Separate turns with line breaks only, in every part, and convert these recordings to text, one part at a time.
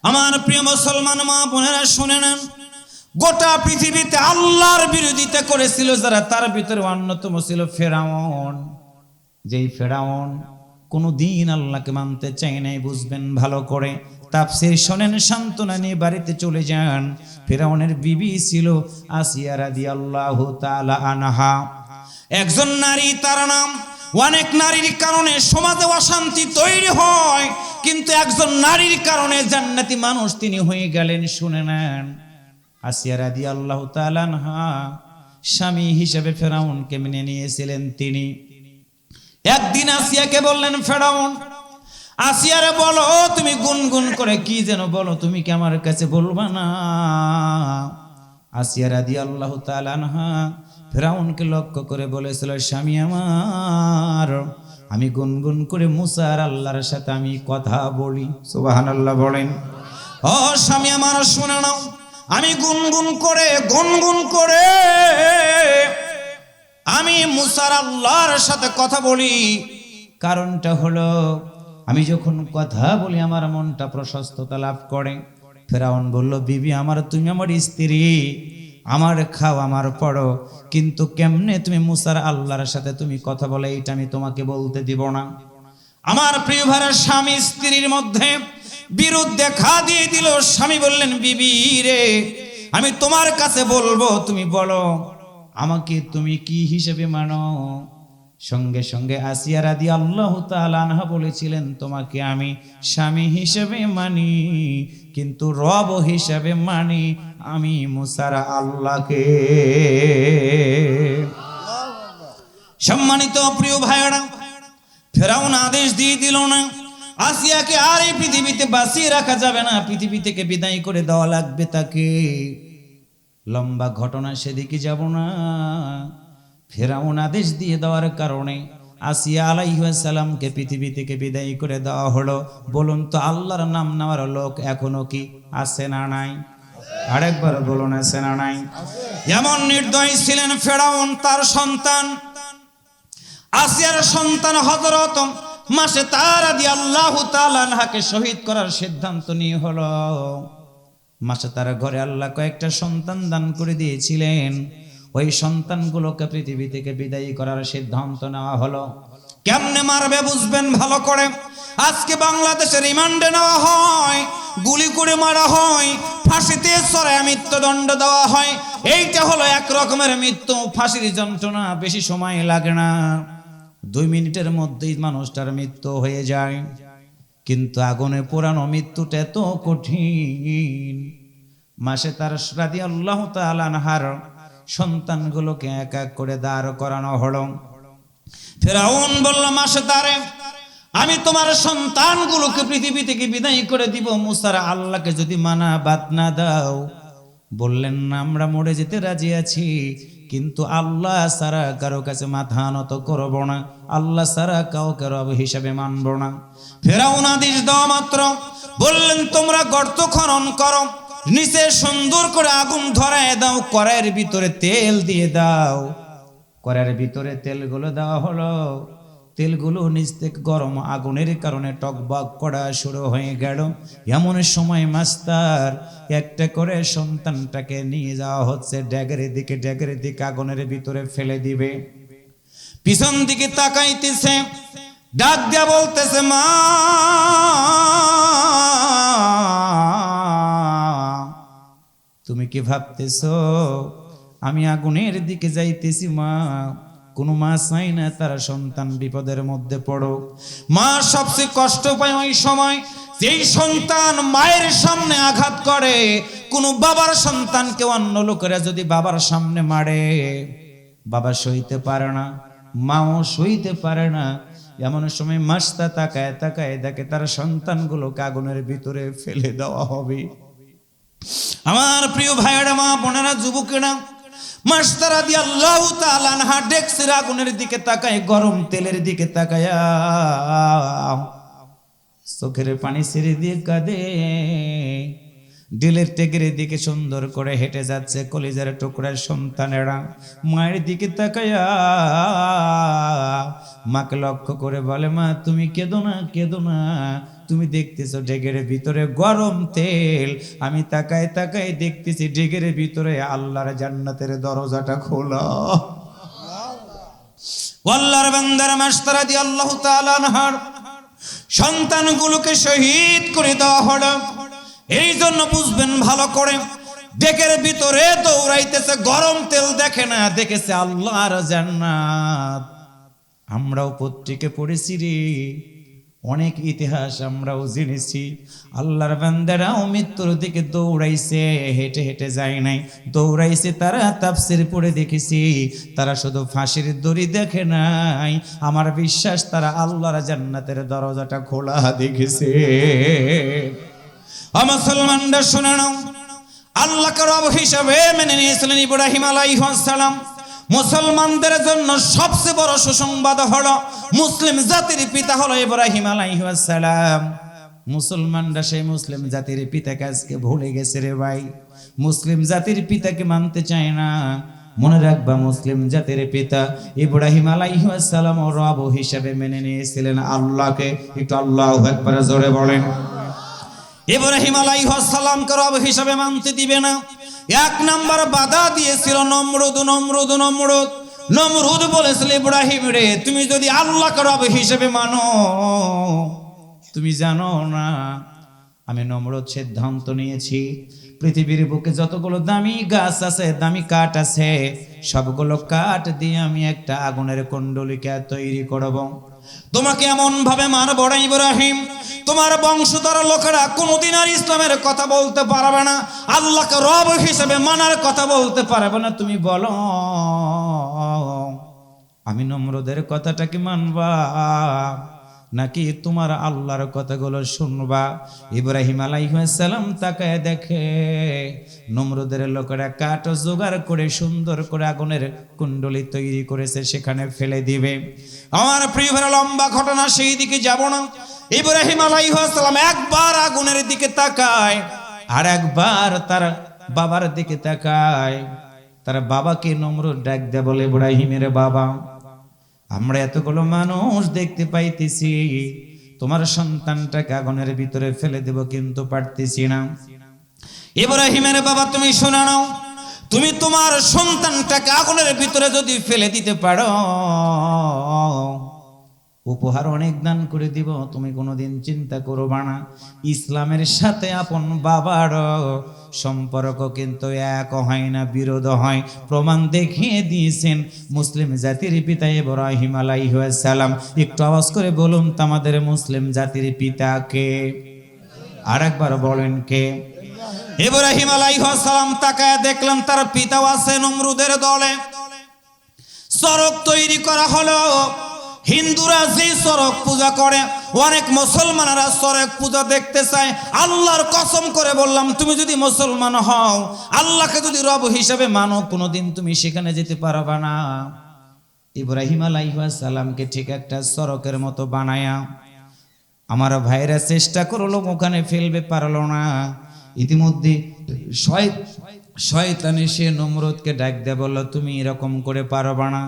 আমার প্রিয় মুসলমান মা বোনেরা শুনে নেন, গোটা পৃথিবীতে আল্লাহর বিরোধিতা করেছিল যারা, তার ভিতরে অন্যতম ছিল ফেরাউন। যেই ফেরাউন কোনদিন আল্লাহকে মানতে চায় নাই। বুঝবেন ভালো করে, তাফসীর শোনেন, সান্ত্বনা নিয়ে বাড়িতে চলে যান। ফেরাউনের বিবি ছিল আসিয়া রাদিয়াল্লাহু তাআলা আনহা, একজন নারী, তার নাম। অনেক নারীর কারণে সমাজে অশান্তি তৈরি হয়, কিন্তু একজন নারীর কারণে জান্নাতি মানুষ তিনি হয়ে গেলেন। শুনে নেন, আসিয়া রাদিয়াল্লাহু তাআলা আনহা স্বামী হিসেবে ফেরাউনকে মেনে নিয়েছিলেন। তিনি একদিন আসিয়াকে বললেন, ফেরাউন, আসিয়ারে বলো, তুমি গুনগুন করে কি যেন বলো, তুমি কি আমার কাছে বলবা না? আসিয়া রাদিয়াল্লাহু তাআলা আনহা ফেরাউনকে লক্ষ্য করে বলেছিল, স্বামী আমার, আমি গুনগুন করে মুসা আর আল্লাহর সাথে আমি কথা বলি। সুবহানাল্লাহ বলেন। ও স্বামী আমার, শুনে নাও, আমি গুনগুন করে আমি মুসার আল্লাহর সাথে কথা বলি। কারণটা হলো, আমি যখন কথা বলি আমার মনটা প্রশস্ততা লাভ করে। ফেরাউন বলল, বিবি আমার, তুমি আমার স্ত্রী, আমার খাও, আমার পড়ো, কিন্তু কেমনে তুমি মুসার আল্লাহর সাথে তুমি কথা বলে এইটা আমি তোমাকে বলতে দিব না। আমার প্রিয় ভাইরা, স্বামী স্ত্রীর মধ্যে বিরোধ দেখা দিয়ে দিল। স্বামী বললেন, বিবি রে, আমি তোমার কাছে বলবো, তুমি বলো আমাকে তুমি কি হিসেবে মানো? সঙ্গে সঙ্গে আসিয়া রাদিয়াল্লাহু তাআলা আনহা বলেছিলেন, তোমাকে আমি স্বামী হিসেবে মানি, কিন্তু রব হিসেবে মানি আমি মুসার আল্লাহকে। সম্মানিত প্রিয় ভাইরা, ফেরাউন আদেশ দিয়ে দিল না, আসিয়াকে আর এই পৃথিবীতে বাঁচিয়ে রাখা যাবে না, পৃথিবী থেকে বিদায় করে দেওয়া লাগবে তাকে। লম্বা ঘটনা, সেদিকে যাব না। ফেরাউন আদেশ দিয়ে দেওয়ার কারণে আসিয়া আলাইহিস সালামকে পৃথিবী থেকে বিদায় করে দেওয়া হলো। বলুন তো, আল্লাহর নাম নেওয়ার লোক এখনো কি আছে না নাই? আরেকবার বলুন, আছে না নাই? যেমন নির্দয় ছিলেন ফেরাউন, তার সন্তান আসিয়ার সন্তান হযরত মাসেতা রাদিয়াল্লাহু তাআলা আনহাকে শহীদ করার সিদ্ধান্ত নিয়ে হলো। মাসেতার ঘরে আল্লাহ কয়েকটা সন্তান দান করে দিয়েছিলেন। ওই সন্তানগুলোকে পৃথিবী থেকে বিদায় করার সিদ্ধান্ত নেওয়া হলো। কেমনে মারবে বুঝবেন ভালো করে। আজকে বাংলাদেশের রিমান্ডে নেওয়া হয়, গুলি করে মারা হয়, ফাঁসিতে চড়ায় মৃত্যুদণ্ড দেওয়া হয়। এইটা হলো এক রকমের মৃত্যু। ফাঁসির যন্ত্রণা বেশি সময় লাগে না, 2 মিনিটের মধ্যেই মানুষটার মৃত্যু হয়ে যায়। কিন্তু আগুনে পোড়ানো মৃত্যুটা এত কঠিন। মাসেতা রাদিয়াল্লাহু তাআলা আনহার সন্তানগুলোকে এক এক করে দাঁড় করানো হলো। ফেরাউন বলল, মাসেতারে, আমি তোমার সন্তানগুলোকে পৃথিবী থেকে বিদায় করে দিব, মুসার আল্লাহকে যদি মানা বাদ না দাও। বললেন, না, আমরা মরে যেতে রাজি আছি, কিন্তু আল্লাহ ছাড়া কারো কাছে মাথা নত করব না, আল্লাহ ছাড়া কাউকে রব হিসাবে মানব না। ফেরাউন আদেশ দেওয়া মাত্র বললেন, তোমরা গর্ত খনন করো, নিচে সুন্দর করে আগুন ধরায় দাও, কড়াইয়ের ভিতরে তেল দিয়ে দাও। কড়াইয়ের ভিতরে তেলগুলো দেওয়া হলো। তেলগুলো নিচ থেকে গরম আগুনের কারণে টকবক করা শুরু হয়ে গেল। এমন সময় মাস্টার একটা করে সন্তানটাকে নিয়ে যাওয়া হচ্ছে ড্যাগের দিকে আগুনের ভিতরে ফেলে দিবে। পিছন দিকে তাকাইতেছে, ডাক দিয়া বলতেছে, মা, তুমি কি ভাবতেছো আমি আগুনের দিকে যাইতেছি? মা, কোনো মা চাই না তার সন্তান বিপদের মধ্যে পড়ুক। মা সবচেয়ে কষ্ট পায় ওই সময় যেই সন্তান মায়ের সামনে আঘাত করে। কোনো বাবার সন্তানকে অন্য লোকেরা যদি বাবার সামনে মারে, বাবা সইতে পারে না, মাও সইতে পারে না। এমন সময় মাস্তা তাকায় দেখে তার সন্তানগুলোকে আগুনের ভিতরে ফেলে দেওয়া হবে। আমার প্রিয় ভাইয়েরা, মা বোনেরা, যুবকেরা, মাসেতা রাদিয়াল্লাহু তাআলা আনহা ডেক্সির আগুনের দিকে তাকায়, গরম তেলের দিকে তাকায়া চোখের পানি ছেড়ে দিয়ে কাঁদে। ডিলের টেকের দিকে সুন্দর করে হেঁটে যাচ্ছে কলিজার টুকরার সন্তানেরা। মায়ের দিকে তাকায়া মাকে লক্ষ্য করে বলে, মা, তুমি কেঁদো না, তুমি দেখতেছো ঢেকের ভিতরে গরম তেল, আমি তাকায় তাকায় দেখতেছি ঢেকের ভিতরে আল্লাহর জান্নাতের দরজাটা খোলা। আল্লাহর বান্দার মাস্টার রাদিয়াল্লাহু তাআলা আনহার সন্তানগুলোকে শহীদ করে দেওয়া হলো। এই জন্য বুঝবেন ভালো করে, ঢেকের ভিতরে দৌড়াইতেছে, গরম তেল দেখে না, দেখেছে আল্লাহর জান্নাত। আমরাও পত্রিকা পড়েছি রে, অনেক ইতিহাস আমরাও জেনেছি। আল্লাহর বান্দারাও মৃত্যুর দিকে দৌড়াইছে, হেঁটে হেঁটে যায় নাই, দৌড়াইছে। তারা তাফসীর পড়ে দেখেছি, তারা শুধু ফাঁসির দড়ি দেখে নাই, আমার বিশ্বাস তারা আল্লাহর জান্নাতের দরজাটা খোলা দেখেছে। মুসলমানরা শুনে নাও, আল্লাহকে রব হিসাবে মেনে নিয়েছিলেন ইব্রাহিম আলাইহিস সালাম। মুসলমানদের জন্য সবচেয়ে বড় সুসংবাদ হলো মুসলিম জাতির পিতা হলো ইব্রাহিম আলাইহিস সালাম। মুসলমানরা সেই মুসলিম জাতির পিতাকে আজকে ভুলে গেছে রে ভাই, মুসলিম জাতির পিতাকে মানতে চায় না। মনে রাখবা, মুসলিম জাতির পিতা ইব্রাহিম আলাইহিস সালাম রব হিসাবে মেনে নিয়েছিলেন আল্লাহকে। একটু আল্লাহু আকবার জোরে বলেন। ইব্রাহিম আলাইহিস সালামকে রব হিসাবে মানতে দিবে না। এক নাম্বার বাধা দিয়েছিল নমরুদ। নমরুদ বলেছিল, ইব্রাহিম রে, তুমি যদি আল্লাহকে রব হিসেবে মানো, তুমি জানো না আমি নমরুদ সিদ্ধান্ত নিয়েছি পৃথিবীর বুকে যতগুলো দামি গাছ আছে, দামি কাঠ আছে, সবগুলো কাঠ দিয়ে আমি একটা আগুনের কুণ্ডলিকা তৈরি করব। তোমাকে এমন ভাবে মারবো না ইব্রাহিম, তোমার বংশধর লোকেরা কোনোদিন আর ইসলামের কথা বলতে পারবে না, আল্লাহকে রব হিসেবে মানার কথা বলতে পারবে না। তুমি বলো আমি নমরুদের কথাটাকে মানবা নাকি তোমার আল্লাহর কথাগুলো শুনবা? ইব্রাহিম আলাইহিস সালাম তাকায় দেখে নমরুদের লোকেরা কাঠ জোগাড় করে সুন্দর করে আগুনের কুণ্ডলি তৈরি করেছে, সেখানে ফেলে দিবে। আমার প্রিয় ভাই, লম্বা ঘটনা, সেই দিকে যাব না। ইব্রাহিম আলাইহিস সালাম একবার আগুনের দিকে তাকায়, আর একবার তার বাবার দিকে তাকায়। তার বাবাকে নমরুদ ডাক দেয়, বলে ইব্রাহিমের বাবা, আমরা এতগুলো মানুষ দেখতে পাইতেছি, তোমার সন্তানটাকে আগুনের ভিতরে ফেলে দেব, কিন্তু পারতেছি না। ইব্রাহিমের বাবা, তুমি শুনে নাও, তুমি তোমার সন্তানটাকে আগুনের ভিতরে যদি ফেলে দিতে পারো, উপহার অনেক দান করে দিব, তুমি কোনোদিন চিন্তা করবা না। ইসলামের সাথে আপন বাবার সম্পর্ক কিন্তু এক হয় না, বিরোধ হয়। প্রমাণ দেখিয়ে দিয়েছেন মুসলিম জাতির পিতা ইব্রাহিম আলাইহিস সালাম। একটু আওয়াজ করে বলুন তো, আমাদের মুসলিম জাতির পিতা কে? আর একবার বলেন কে? ইব্রাহিম আলাইহিস সালাম তাকায় দেখলেন তার পিতাও আছে নমরুদের দলে। সড়ক তৈরি করা হলো। হিন্দুরা যে সড়ক পূজা করে, অনেক মুসলমানেরা সড়ক পূজা দেখতে চায়। আল্লাহর কসম করে বললাম, তুমি যদি মুসলমান হও, আল্লাহকে যদি রব হিসাবে মানো, কোনোদিন তুমি সেখানে যেতে পারবা না। ইব্রাহিম আলাইহিস সালামকে ঠিক একটা সড়কের মতো বানায়া আমার ভাইরা চেষ্টা করলো, ওখানে ফেলবে, পারলো না। ইতিমধ্যে শয়তান এসে নমরুদকে ডাক দেয়, বলল, তুমি এরকম করে পারবা না,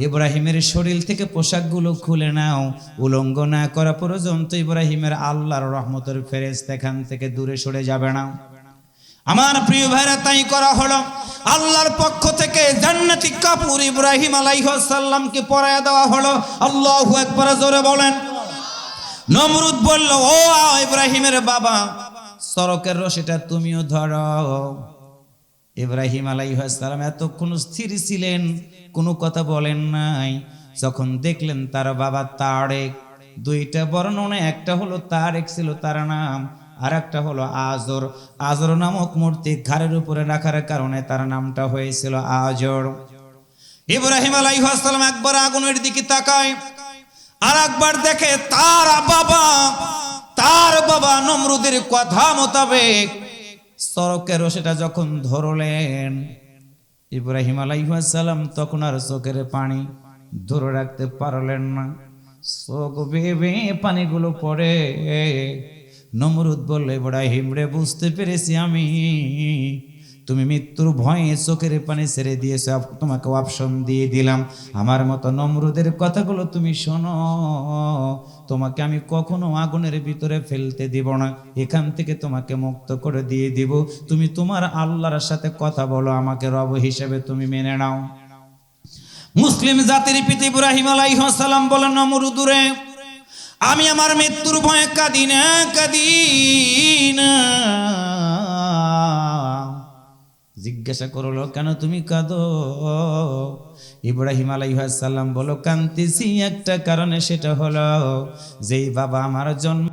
ইব্রাহিমের শরীর থেকে পোশাকগুলো খুলে নাও, উলঙ্গ না করা পর্যন্ত ইব্রাহিমের আল্লাহর রহমতের ফেরেশতা এখান থেকে দূরে সরে যাবে না। আমার প্রিয় ভাইরা, তাই করা হলো। আল্লাহর পক্ষ থেকে জান্নাতি কাপড় ইব্রাহিম আলাইহিস সালামকে পরায়া দেওয়া হলো। আল্লাহু আকবার জোরে বলেন। নমরুদ বলল, ও ইব্রাহিমের বাবা, সড়কের রশিটা তুমিও ধরো। ইব্রাহিম আলাইহিস সালাম এতক্ষণ স্থির ছিলেন, কোনো কথা বলেন নাই। যখন দেখলেন তার বাবা তারেক, দুইটা বর্ণনা, একটা হলো তারেক ছিল তার নাম, আর একটা হলো আজর। আজর নামক মূর্তি ঘাড়ের উপরে রাখার কারণে তার নামটা হয়েছিল আজর। ইব্রাহিম আলাইহিস সালাম একবার আগুনের দিকে তাকায়, আর একবার দেখে তার বাবা নমরুদের কথা মোতাবেক সড়কের রশিটা যখন ধরলেন, ইব্রাহিম আলাইহিস সালাম তখন আর চোখের পানি ধরে রাখতে পারলেন না, চোখ বেয়ে পানিগুলো পড়ে। নমরুদ বলল, ইব্রাহিম রে, বুঝতে পেরেছি আমি তুমি মৃত্যুর ভয়ে চোখের পানি ছেড়ে দিয়েছো, তোমাকে অপশন দিয়ে দিলাম, আমার মতো নমরুদের কথাগুলো তুমি শোনো, তোমাকে আমি কখনো আগুনের ভিতরে ফেলতে দিব না, এখান থেকে তোমাকে মুক্ত করে দিয়ে দিব, তুমি তোমার আল্লাহর সাথে কথা বলো, আমাকে রব হিসেবে তুমি মেনে নাও। মুসলিম জাতির পিতা ইব্রাহিম আলাইহিস সালাম বলেন, নমরুদরে আমি আমার মৃত্যুর ভয়ে কাঁদি না। জিজ্ঞাসা করলো, কেন তুমি কাঁদো? ইব্রাহিম আলাইহিস সালাম বলো, কাঁদতেছি একটা কারণে, সেটা হলো যেই বাবা আমার জন্ম